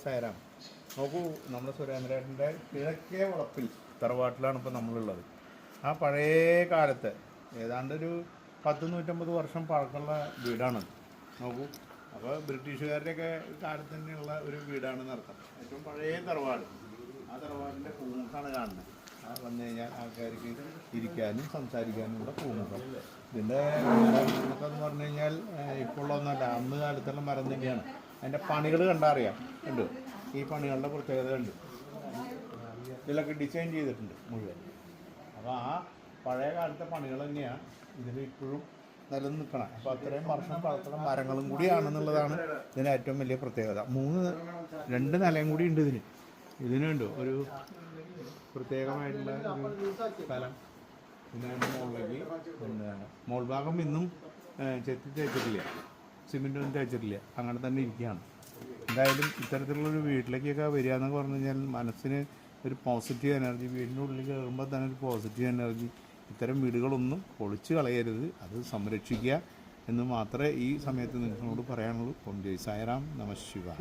സായരാം നോക്കൂ, നമ്മുടെ സുരേന്ദ്രേട്ടൻ്റെ കിഴക്കേ വളപ്പിൽ തറവാട്ടിലാണ് ഇപ്പോൾ നമ്മളുള്ളത്. ആ പഴയ കാലത്ത് ഏതാണ്ടൊരു 100-150 വർഷം പഴക്കമുള്ള വീടാണത്. നോക്കൂ, അപ്പോൾ ബ്രിട്ടീഷുകാരുടെയൊക്കെ കാലത്ത് തന്നെയുള്ള ഒരു വീടാണെന്ന് അർത്ഥം. ഏറ്റവും പഴയ തറവാട്. ആ തറവാടിൻ്റെ പൂമുഖമാണ് കാണുന്നത്. ആ വന്നു കഴിഞ്ഞാൽ ആൾക്കാർക്ക് ഇരിക്കാനും സംസാരിക്കാനുള്ള പൂമുഖം. ഇതിൻ്റെ പൂമുഖമെന്ന് പറഞ്ഞു കഴിഞ്ഞാൽ ഇപ്പോൾ ഉള്ളതൊന്നുമല്ല, അന്ന് കാലത്തുള്ള മരം തന്നെയാണ്. അതിൻ്റെ പണികൾ കണ്ടാൽ അറിയാം. ഉണ്ട്, ഈ പണികളുടെ പ്രത്യേകത ഉണ്ട്. ഇതിലൊക്കെ ഡിസൈൻ ചെയ്തിട്ടുണ്ട് മുഴുവൻ. അപ്പോൾ ആ പഴയ കാലത്തെ പണികൾ തന്നെയാണ് ഇതിൽ ഇപ്പോഴും നിലനിൽക്കണം. അപ്പോൾ അത്രയും വർഷം പഴക്കമുള്ള മരങ്ങളും കൂടിയാണെന്നുള്ളതാണ് ഇതിൻ്റെ ഏറ്റവും വലിയ പ്രത്യേകത. 2 നിലയും കൂടി ഉണ്ട് ഇതിനുണ്ട് ഒരു പ്രത്യേകമായിട്ടുള്ള ഒരു സ്ഥലം. പിന്നെ മുകളിലേക്ക് മോൾ ഭാഗം ഇന്നും ചെത്തി തേച്ചിട്ടില്ല, സിമെൻറ്റൊന്നും തേച്ചിട്ടില്ല, അങ്ങനെ തന്നെ ഇരിക്കുകയാണ്. എന്തായാലും ഇത്തരത്തിലുള്ളൊരു വീട്ടിലേക്കൊക്കെ വരിക എന്നൊക്കെ പറഞ്ഞു കഴിഞ്ഞാൽ മനസ്സിന് ഒരു പോസിറ്റീവ് എനർജി, വീടിൻ്റെ ഉള്ളിൽ കയറുമ്പോൾ തന്നെ ഒരു പോസിറ്റീവ് എനർജി. ഇത്തരം വീടുകളൊന്നും പൊളിച്ച് കളയരുത്, അത് സംരക്ഷിക്കുക എന്ന് മാത്രമേ ഈ സമയത്ത് നിങ്ങളോട് പറയാനുള്ളൂ. ഓം ജയ് സായിറാം, നമഃ ശിവായ.